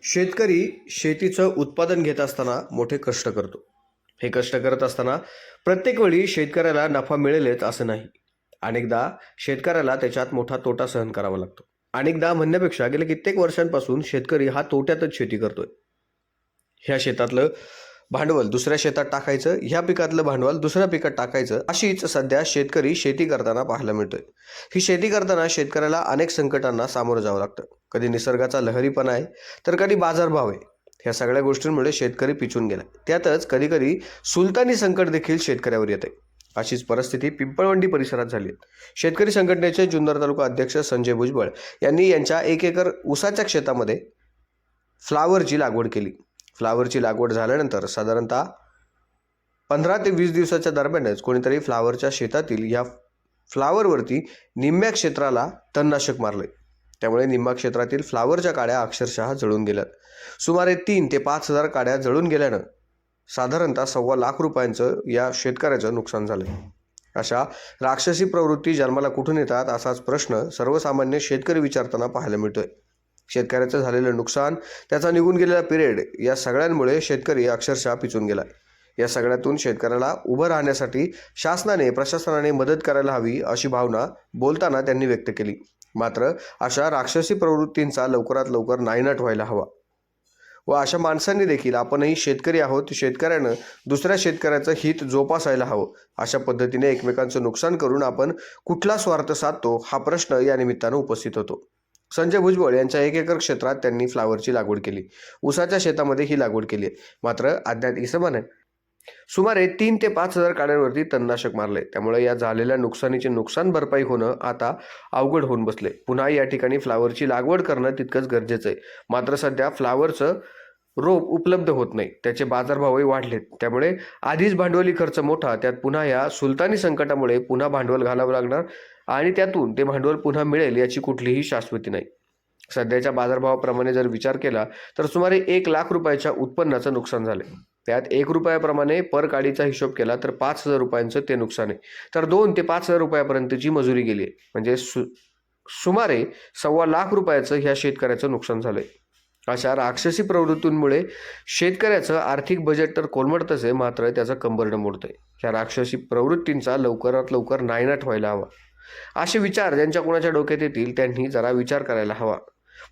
शेतकरी शेतीचं उत्पादन घेत असताना मोठे कष्ट करतो. हे कष्ट करत असताना प्रत्येक वेळी शेतकऱ्याला नफा मिळेलच असं नाही. अनेकदा शेतकऱ्याला त्याच्यात मोठा तोटा सहन करावा लागतो. अनेकदा म्हणण्यापेक्षा गेल्या कित्येक वर्षांपासून शेतकरी हा तोट्यातच शेती करतोय. ह्या शेतातलं भांडवल दुसऱ्या शेतात टाकायचं, ह्या पिकातलं भांडवल दुसऱ्या पिकात टाकायचं, अशीच सध्या शेतकरी शेती करताना पाहायला मिळतोय. ही शेती करताना शेतकऱ्याला अनेक संकटांना सामोरं जावं लागतं. कधी निसर्गाचा लहरीपणा आहे, तर कधी बाजारभाव आहे. ह्या सगळ्या गोष्टींमुळे शेतकरी पिचून गेला. त्यातच कधी कधी सुलतानी संकट देखील शेतकऱ्यावर येते. अशीच परिस्थिती पिंपळवंडी परिसरात झाली. शेतकरी संघटनेचे जुन्नर तालुका अध्यक्ष संजय भुजबळ यांनी यांच्या 1 एकर ऊसाच्या शेतामध्ये फ्लावरची लागवड केली. फ्लावरची लागवड झाल्यानंतर साधारणतः 15 ते 20 दिवसाच्या दरम्यानच कोणीतरी फ्लावरच्या शेतातील या फ्लावरवरती निम्म्या क्षेत्राला तणनाशक मारले. त्यामुळे निम्म्या क्षेत्रातील फ्लावरच्या काड्या अक्षरशः जळून गेल्यात. सुमारे 3 ते 5 हजार काड्या जळून गेल्यानं साधारणतः ₹1.25 रुपयांचं या शेतकऱ्याचं नुकसान झालं. अशा राक्षसी प्रवृत्ती जन्माला कुठून येतात असाच प्रश्न सर्वसामान्य शेतकरी विचारताना पाहायला मिळतोय. शेतकऱ्याचं झालेलं नुकसान, त्याचा निघून गेलेला पिरियड, या सगळ्यांमुळे शेतकरी अक्षरशः पिचून गेला. या सगळ्यातून शेतकऱ्याला उभं राहण्यासाठी शासनाने, प्रशासनाने मदत करायला हवी अशी भावना बोलताना त्यांनी व्यक्त केली. मात्र अशा राक्षसी प्रवृत्तींचा लवकरात लवकर नायनाट व्हायला हवा व अशा माणसांनी देखील आपणही शेतकरी आहोत, शेतकऱ्यानं दुसऱ्या शेतकऱ्याचं हित जोपासायला हवं. अशा पद्धतीने एकमेकांचं नुकसान करून आपण कुठला स्वार्थ साधतो हा प्रश्न या निमित्तानं उपस्थित होतो. संजय भुजबळ यांच्या 1 एकर क्षेत्रात त्यांनी फ्लावरची लागवड केली. ऊसाच्या शेतामध्ये ही लागवड केली आहे. मात्र अज्ञात इसमाने सुमारे 3 ते 5 हजार काड्यांवरती तणनाशक मारले. त्यामुळे या झालेल्या नुकसानीची नुकसान भरपाई होणं आता अवघड होऊन बसले. पुन्हा या ठिकाणी फ्लावरची लागवड करणं तितकंच गरजेचं आहे. मात्र सध्या फ्लावरचं रोप उपलब्ध होत नाही, त्याचे बाजारभावही वाढलेत. त्यामुळे आधीच भांडवली खर्च मोठा, त्यात पुन्हा या सुलतानी संकटामुळे पुन्हा भांडवल घालावं लागणार आणि त्यातून ते भांडवल पुन्हा मिळेल याची कुठलीही शाश्वती नाही. सध्याच्या बाजारभावाप्रमाणे जर विचार केला तर सुमारे 1 लाख रुपयाच्या उत्पन्नाचं नुकसान झाले. त्यात 1 रुपयाप्रमाणे पर काडीचा हिशोब केला तर 5,000 रुपयांचं ते नुकसान आहे. तर 2 ते 5,000 रुपयापर्यंतची मजुरी गेली आहे. म्हणजे सुमारे ₹1.25 रुपयाचं ह्या शेतकऱ्याचं नुकसान झालंय. अशा राक्षसी प्रवृत्तींमुळे शेतकऱ्याचं आर्थिक बजेट तर कोलमडतच आहे, मात्र त्याचं कंबरडं मोडतंय. ह्या राक्षसी प्रवृत्तींचा लवकरात लवकर नायनाट व्हायला हवा. असे विचार ज्यांच्या कोणाच्या डोक्यात येतील त्यांनी जरा विचार करायला हवा.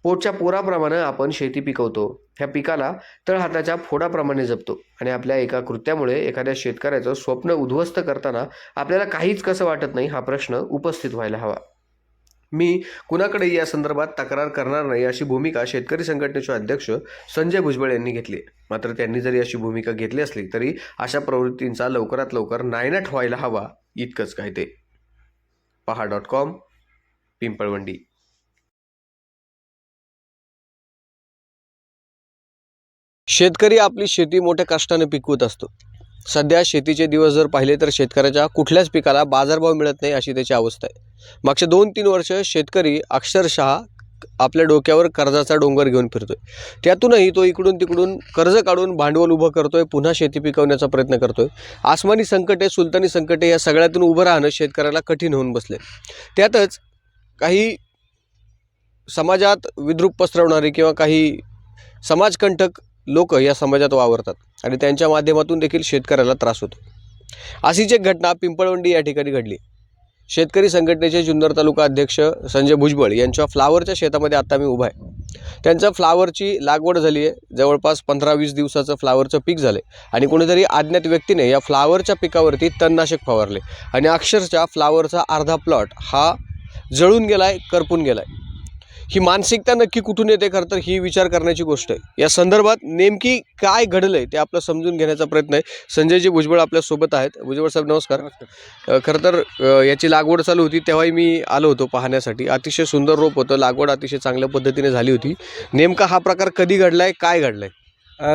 पोटच्या पोराप्रमाणे आपण शेती पिकवतो, ह्या पिकाला तळहाताच्या फोडाप्रमाणे जपतो आणि आपल्या एका कृत्यामुळे एखाद्या शेतकऱ्याचं स्वप्न उद्ध्वस्त करताना आपल्याला काहीच कसं वाटत नाही हा प्रश्न उपस्थित व्हायला हवा. मी कुणाकडे या संदर्भात तक्रार करणार नाही अशी भूमिका शेतकरी संघटनेचे अध्यक्ष संजय भुजबळ यांनी घेतली. मात्र त्यांनी जरी अशी भूमिका घेतली असली तरी अशा प्रवृत्तींचा लवकरात लवकर नायनाट व्हायला हवा, इतकंच काय ते. पहा.com, पिंपळवंडी. शेतकरी आपली शेती मोठ्या कष्टाने पिकवत असतो. सध्या शेतीचे दिवस जर पाहिले तर शेतकऱ्याच्या कुठल्याच पिकाला बाजारभाव मिळत नाही अशी त्याची अवस्था आहे. मागचे 2-3 वर्ष शेतकरी अक्षरशः आपल्या डोक्यावर कर्जाचा डोंगर घेऊन फिरतोय. त्यातूनही तो इकडून तिकडून कर्ज काढून भांडवल उभं करतोय, पुन्हा शेती पिकवण्याचा प्रयत्न करतोय. आसमानी संकटे, सुलतानी संकटे या सगळ्यातून उभं राहणं शेतकऱ्याला कठीण होऊन बसले. त्यातच काही समाजात विद्रूप पसरवणारे किंवा काही समाजकंटक लोक या समाजात वावरतात आणि त्यांच्या माध्यमातून देखील शेतकऱ्याला त्रास होतो. अशीच एक घटना पिंपळवंडी या ठिकाणी घडली. शेतकरी संघटनेचे जुन्नर तालुका अध्यक्ष संजय भुजबळ यांच्या फ्लावरच्या शेतामध्ये आता मी उभा आहे. त्यांच्या फ्लावरची लागवड झाली आहे. जवळपास 15-20 दिवसाचं फ्लावरचं पीक झालं आणि कोणीतरी अज्ञात व्यक्तीने या फ्लावरच्या पिकावरती तणनाशक फवारले आणि अक्षरशः फ्लावरचा अर्धा प्लॉट हा जळून गेलाय, करपून गेलाय. ही मानसिकता नक्की कुठून येते खरं तर ही विचार करण्याची गोष्ट आहे. या संदर्भात नेमकी काय घडलंय ते आपलं समजून घेण्याचा प्रयत्न आहे. संजयजी भुजबळ आपल्यासोबत आहेत. भुजबळ साहेब नमस्कार. खरं तर याची लागवड चालू होती तेव्हाही मी आलो होतो पाहण्यासाठी. अतिशय सुंदर रोप होतं, लागवड अतिशय चांगल्या पद्धतीने झाली होती. नेमका हा प्रकार कधी घडलाय, काय घडलाय?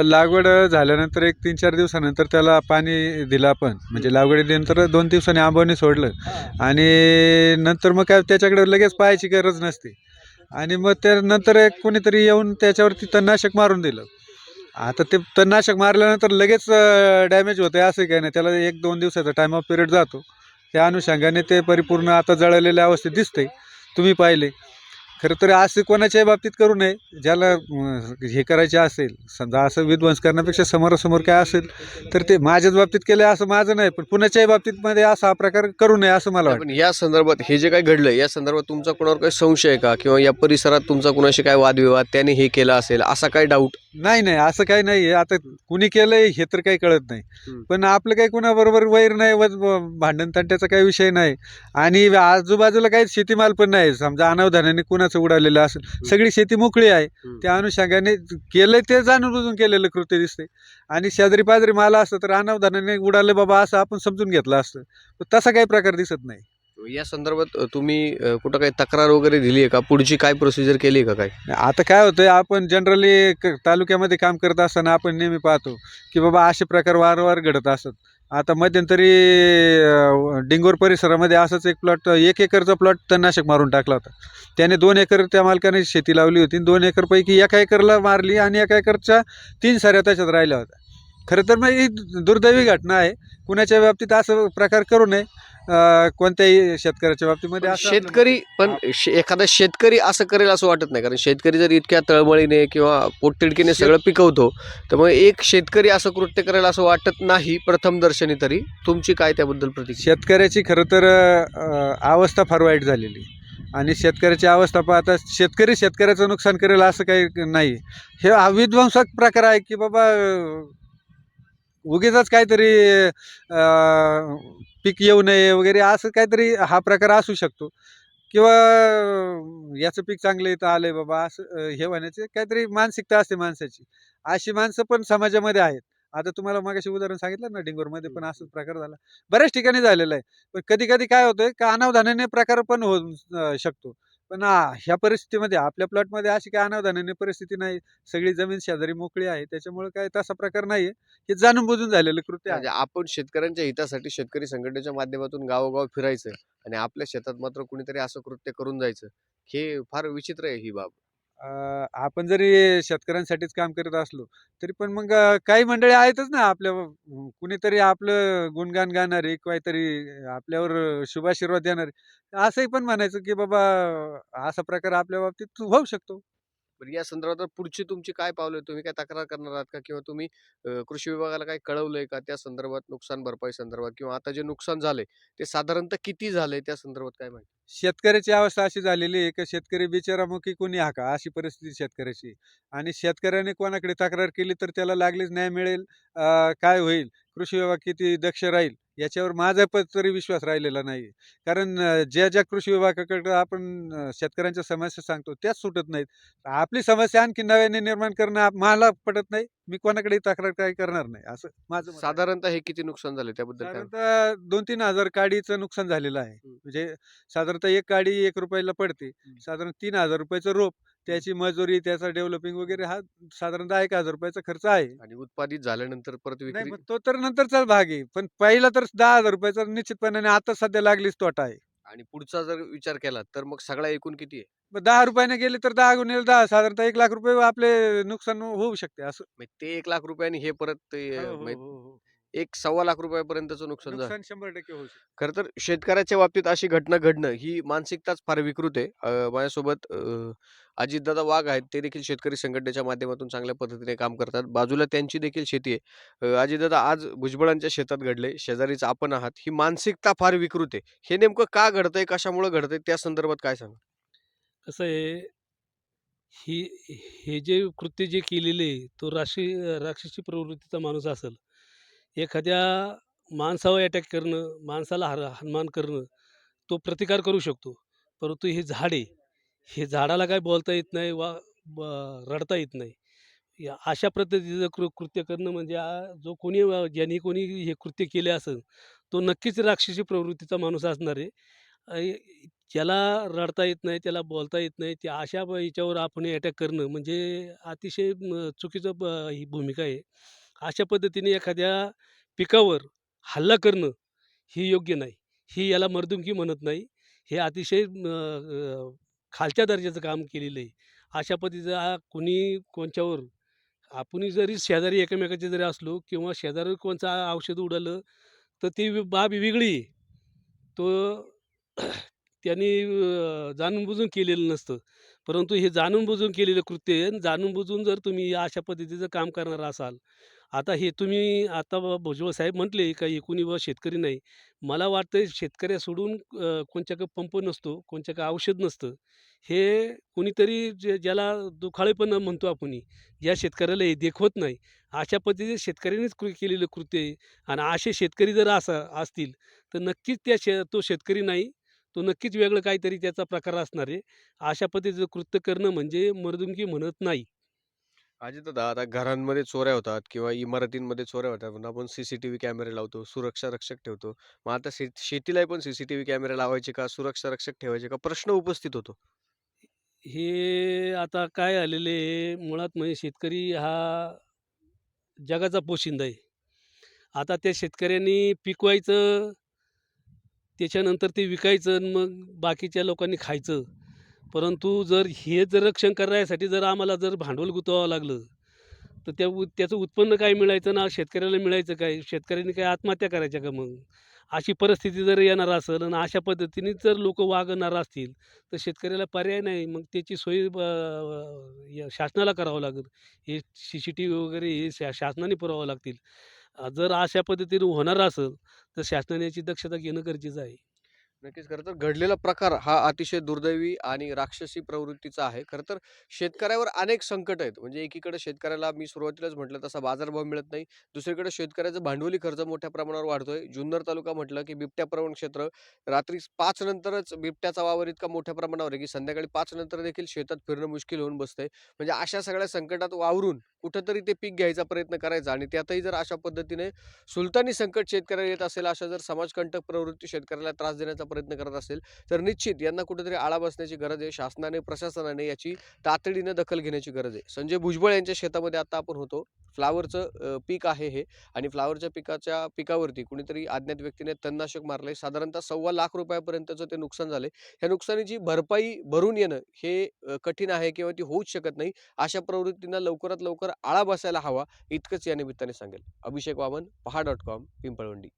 लागवड झाल्यानंतर 1-3-4 दिवसानंतर त्याला पाणी दिलं आपण, म्हणजे लागवडीनंतर 2 दिवसांनी आंबवणी सोडलं आणि नंतर मग काय त्याच्याकडे लगेच पाहायची गरज नसते आणि मग त्यानंतर कोणीतरी येऊन त्याच्यावरती तणनाशक मारून दिलं. आता ते तणनाशक मारल्यानंतर लगेच डॅमेज होते असं काही नाही, त्याला 1-2 दिवसाचा टाईम ऑफ पिरियड जातो. त्या अनुषंगाने ते परिपूर्ण आता जळलेल्या अवस्थेत दिसते, तुम्ही पाहिले. खरं तर असं कोणाच्याही बाबतीत करू नये. ज्याला हे करायचे असेल, समजा असं विध्वंस करण्यापेक्षा समोरासमोर काय असेल तर ते माझ्याच बाबतीत केलं असं माझं नाही, पण कुणाच्याही बाबतीत मध्ये असा हा प्रकार करू नये असं मला नाही, वाटतं. पण या संदर्भात हे जे काही घडलं या संदर्भात तुमचा कोणावर काही संशय आहे का, किंवा या परिसरात तुमचा कुणाशी काय वादविवाद त्याने हे केलं असेल असा काय डाऊट? नाही नाही असं काही नाही आहे. आता कुणी केलंय हे तर काही कळत नाही. पण आपलं काही कुणाबरोबर वैर नाही, भांडण तंट्याचा काही विषय नाही. आणि आजूबाजूला काही शेतीमाल पण नाही. समजा अनावधानाने कुणाचं उडालेलं असेल, सगळी शेती मोकळी आहे. त्या अनुषंगाने केलंय ते जाणून बुजून केलेलं कृत्य दिसते. आणि शेजारी पाजारी माल असतं तर अनावधानाने उडाले बाबा असं आपण समजून घेतलं असतं, पण तसा काही प्रकार दिसत नाही. या संदर्भात तुम्ही कुठं काही तक्रार वगैरे दिली आहे का? पुढची काय प्रोसिजर केली आहे का काय? आता काय होतंय, आपण जनरली तालुक्यामध्ये काम करत असताना आपण नेहमी पाहतो की बाबा असे प्रकार वारंवार घडत असतात. आता मध्यंतरी डिंगोर परिसरामध्ये असंच एक प्लॉट, 1 एकरचा प्लॉट तणनाशक मारून टाकला होता. त्याने 2 एकर त्या मालकाने शेती लावली होती. 2 एकरपैकी 1 एकरला मारली आणि 1 एकरच्या 3 साऱ्या तशाच राहिल्या होत्या. खरं तर मग ही दुर्दैवी घटना आहे. कुणाच्या बाबतीत असं प्रकार करू नये. कोणत्याही शेतकऱ्याच्या बाबतीमध्ये पण असं आपलं शेतकरी मत आहे. पण एखादा शेतकरी असं करेल असं वाटत नाही, कारण शेतकरी जर इतक्या तळमळीने किंवा पोटतिडकीने सगळं पिकवतो, तर मग एक शेतकरी असं कृत्य करेल असं वाटत नाही प्रथमदर्शनी तरी. तुमची काय त्याबद्दल प्रतिक्रिया? शेतकऱ्याची खरं तर अवस्था फार वाईट झालेली. आणि शेतकऱ्याची अवस्था पाहता शेतकरी शेतकऱ्याचं नुकसान करेल असं काही नाही. हे हा विध्वंसक प्रकार आहे की बाबा उगीचच काहीतरी पीक येऊ नये वगैरे असं काहीतरी हा प्रकार असू शकतो. किंवा याचं पीक चांगलं इथं आलंय बाबा असं हे होण्याची काहीतरी मानसिकता असते माणसाची. अशी माणसं पण समाजामध्ये आहेत. आता तुम्हाला मगाशी उदाहरण सांगितलं ना, डिंगोरमध्ये पण असाच प्रकार झाला. बऱ्याच ठिकाणी झालेला आहे. पण कधी-कधी काय होतंय का अनावधानाने प्रकार पण होऊ शकतो. पण ह्या परिस्थितीमध्ये आपल्या प्लॉटमध्ये अशी काही अनावधानाने परिस्थिती नाही. सगळी जमीन शेजारी मोकळी आहे. त्याच्यामुळे काय तसा प्रकार नाहीये. हे जाणून बुजून झालेलं कृत्य आहे. म्हणजे आपण शेतकऱ्यांच्या हितासाठी शेतकरी संघटनेच्या माध्यमातून गावोगाव फिरायचं आणि आपल्या शेतात मात्र कुणीतरी असं कृत्य करून जायचं, हे फार विचित्र आहे ही बाब. आपण जरी शेतकऱ्यांसाठीच काम करत असलो, तरी पण मग काही मंडळी आहेतच ना आपल्या कुणीतरी आपलं गुणगान गाणारे, काहीतरी आपल्यावर शुभाशीर्वाद देणारे. असंही पण म्हणायचं, की बाबा असा प्रकार आपल्या बाबतीत होऊ शकतो. बरं, या संदर्भात पुढची तुमची काय पावलं आहेत? तुम्ही काय तक्रार करणार आहात का? किंवा तुम्ही कृषी विभागाला काही कळवलंय का त्या संदर्भात, नुकसान भरपाई संदर्भात? किंवा आता जे नुकसान झालंय ते साधारणतः किती झालंय त्या संदर्भात काय माहिती? शेतकऱ्याची अवस्था अशी झालेली आहे, की शेतकरी बिचारामुखी कोणी हाका अशी परिस्थिती शेतकऱ्याची. आणि शेतकऱ्याने कोणाकडे तक्रार केली तर त्याला लागलीच न्याय मिळेल. काय होईल? कृषी विभाग किती दक्ष राहील? याच्यावर माझा पण तरी विश्वास राहिलेला नाही. कारण ज्या कृषी विभागाकडे आपण शेतकऱ्यांच्या समस्या सांगतो त्याच सुटत नाहीत. आपली समस्या आणखी नव्याने निर्माण करणं मला पटत नाही. मी कोणाकडेही तक्रार काही करणार नाही, असं माझं मत आहे. साधारणतः हे किती नुकसान झाले त्याबद्दल काय? साधारणतः 2-3 हजार काडीचं नुकसान झालेलं आहे. हं. म्हणजे साधारणतः एक काडी ₹1 पडते. साधारण ₹3000 रोप, त्याची मजुरी, त्याचा डेव्हलपिंग वगैरे हा साधारणतः ₹1000 खर्च आहे. आणि उत्पादित झाल्यानंतर परत नाही विक्री. मग तो तर नंतरचाच भाग आहे. पण पहिला तर ₹10,000 निश्चितपणाने आता सध्या लागलीच तोटा आहे. आणि पुढचा जर विचार केला तर मग सगळा एकूण किती आहे? मग ₹10 गेले तर 10 गुणिले 10 साधारणतः ₹1,00,000 आपले नुकसान होऊ शकते असं. म्हणजे ते 1,00,000 आणि हे परत ते हो, हो, हो, हो. 1-1.25 लाख पर्यंतचं नुकसान झालं. नुकसान 100% होऊ शकते. खरं तर शेतकऱ्याच्या बाबतीत अशी घटना घडणं ही मानसिकताच फार विकृत आहे. माझ्यासोबत अजितदादा वाघ आहेत. ते देखील शेतकरी संघटनेच्या माध्यमातून चांगल्या पद्धतीने काम करतात. बाजूला त्यांची देखील शेती आहे. अजितदादा, आज भुजबळांच्या शेतात घडले, शेजारीच आपण आहात. ही मानसिकता फार विकृत आहे. हे नेमकं का घडतंय? कशामुळे घडतंय? त्या संदर्भात काय सांगा? कसं आहे, ही हे जे कृत्य जे केलेले आहे, तो राक्षसी प्रवृत्तीचा माणूस असेल. एखाद्या माणसावर अटॅक करणं, माणसाला हाणमार करणं, तो प्रतिकार करू शकतो. परंतु हे झाड आहे, हे झाडाला काही बोलता येत नाही वा रडता येत नाही. या अशा पद्धतीचं कृत्य करणं म्हणजे जो कोणी ज्याने कोणी हे कृत्य केले असेल, तो नक्कीच राक्षसी प्रवृत्तीचा माणूस असणार आहे. अ, ज्याला रडता येत नाही, त्याला बोलता येत नाही, त्या अशा याच्यावर आपण अटॅक करणं म्हणजे अतिशय चुकीचं ही भूमिका आहे. अशा पद्धतीने एखाद्या पिकावर हल्ला करणं ही योग्य नाही. ही याला मर्दुमकी म्हणत नाही. हे अतिशय खालच्या दर्जाचं काम केलेलं आहे. अशा पद्धतीचा कुणी कोणच्यावर आपणही जरी शेजारी एकमेकाचे जरी असलो किंवा शेजारी कोणचं औषध उडालं, तर ती बाब वेगळी आहे. तो त्यांनी जाणून-बुजून केलेलं नसतं. परंतु हे जाणून-बुजून केलेलं कृत्य आहे आणि जाणून-बुजून जर तुम्ही अशा पद्धतीचं काम करणार असाल, आता हे तुम्ही आता भुजबळ साहेब म्हटले, का कुणी शेतकरी नाही. मला वाटतंय शेतकऱ्या सोडून कोणच्याकडे पंप नसतो, कोणच्याकडे औषध नसतं. हे कुणीतरी ज्याला दुखाळेपणा म्हणतो आपण, ज्या शेतकऱ्याला हे देखवत नाही, अशा पद्धतीने शेतकऱ्यांनीच केलेलं कृत्य आहे. आणि असे शेतकरी जर असतील, तर नक्कीच तो शेतकरी नाही, तो नक्कीच वेगळं काहीतरी त्याचा प्रकार असणार आहे. अशा पद्धतीचं कृत्य करणं म्हणजे मर्दुमकी म्हणत नाही. अजितदादा, आता घरांमध्ये चोऱ्या होतात किंवा इमारतींमध्ये चोऱ्या होतात म्हणून आपण सीसीटीव्ही कॅमेरे लावतो, सुरक्षा रक्षक ठेवतो. मग आता शेतीलाही पण सीसीटीव्ही कॅमेरे लावायचे का, सुरक्षा रक्षक ठेवायचे का, प्रश्न उपस्थित होतो. हे आता काय झालेलं आहे, मुळात म्हणजे शेतकरी हा जगाचा पोशिंदा आहे. आता त्या शेतकऱ्यांनी पिकवायचं, त्याच्यानंतर ते विकायचं आणि मग बाकीच्या लोकांनी खायचं. परंतु जर हे जर रक्षण करण्यासाठी जर आम्हाला जर भांडवल गुंतवावं लागलं, तर त्याचं उत्पन्न काय मिळायचं ना शेतकऱ्याला मिळायचं काय? शेतकऱ्यांनी काय आत्महत्या करायच्या का मग? अशी परिस्थिती जर येणार असेल आणि अशा पद्धतीने जर लोकं वागणार असतील, तर शेतकऱ्याला पर्याय नाही. मग त्याची सोय शासनाला करावं लागेल. हे CCTV वगैरे हे शासनाने पुरवावं लागतील. जर अशा पद्धतीने होणार असेल, तर शासनाने याची दक्षता घेणं गरजेचं आहे. नक्कीच. खरं तर घडलेला प्रकार हा अतिशय दुर्दैवी आणि राक्षसी प्रवृत्तीचा आहे. खरं तर शेतकऱ्यावर अनेक संकट आहेत. म्हणजे एकीकडे शेतकऱ्याला मी सुरुवातीलाच म्हटलं तसा बाजारभाव मिळत नाही. दुसरीकडे शेतकऱ्याचा भांडवली खर्च मोठ्या प्रमाणावर वाढतोय. जुन्नर तालुका म्हटलं की बिबट्या प्रवण क्षेत्र. रात्री 5 नंतरच बिबट्याचा वावर इतका मोठ्या प्रमाणावर आहे की संध्याकाळी 5 नंतर देखील शेतात फिरणं मुश्कील होऊन बसतंय. म्हणजे अशा सगळ्या संकटात वावरून कुठेतरी ते पीक घ्यायचा प्रयत्न करायचा आणि त्यातही जर अशा पद्धतीने सुलतानी संकट शेतकऱ्याला येत असेल, अशा जर समाजकंटक प्रवृत्ती शेतकऱ्याला त्रास देण्याचा प्रयत्न करत असेल, तर निश्चित यांना कुठेतरी आळा बसण्याची गरज आहे. शासनाने, प्रशासनाने याची तातडीने दखल घेण्याची गरज आहे. संजय भुजबळ यांच्या शेतामध्ये आता आपण होतो. फ्लॉवरचं पीक आहे हे आणि फ्लॉवरच्या पिकावरती कुणीतरी अज्ञात व्यक्तीने तणनाशक मारलंय. साधारणतः ₹1,25,00,000 ते नुकसान झालंय. ह्या नुकसानीची भरपाई भरून येणं हे कठीण आहे किंवा ती होऊच शकत नाही. अशा प्रवृत्तींना लवकरात लवकर आळा बसायला हवा, इतकंच या निमित्ताने सांगेल. अभिषेक वामन, पहा.com, पिंपळवंडी.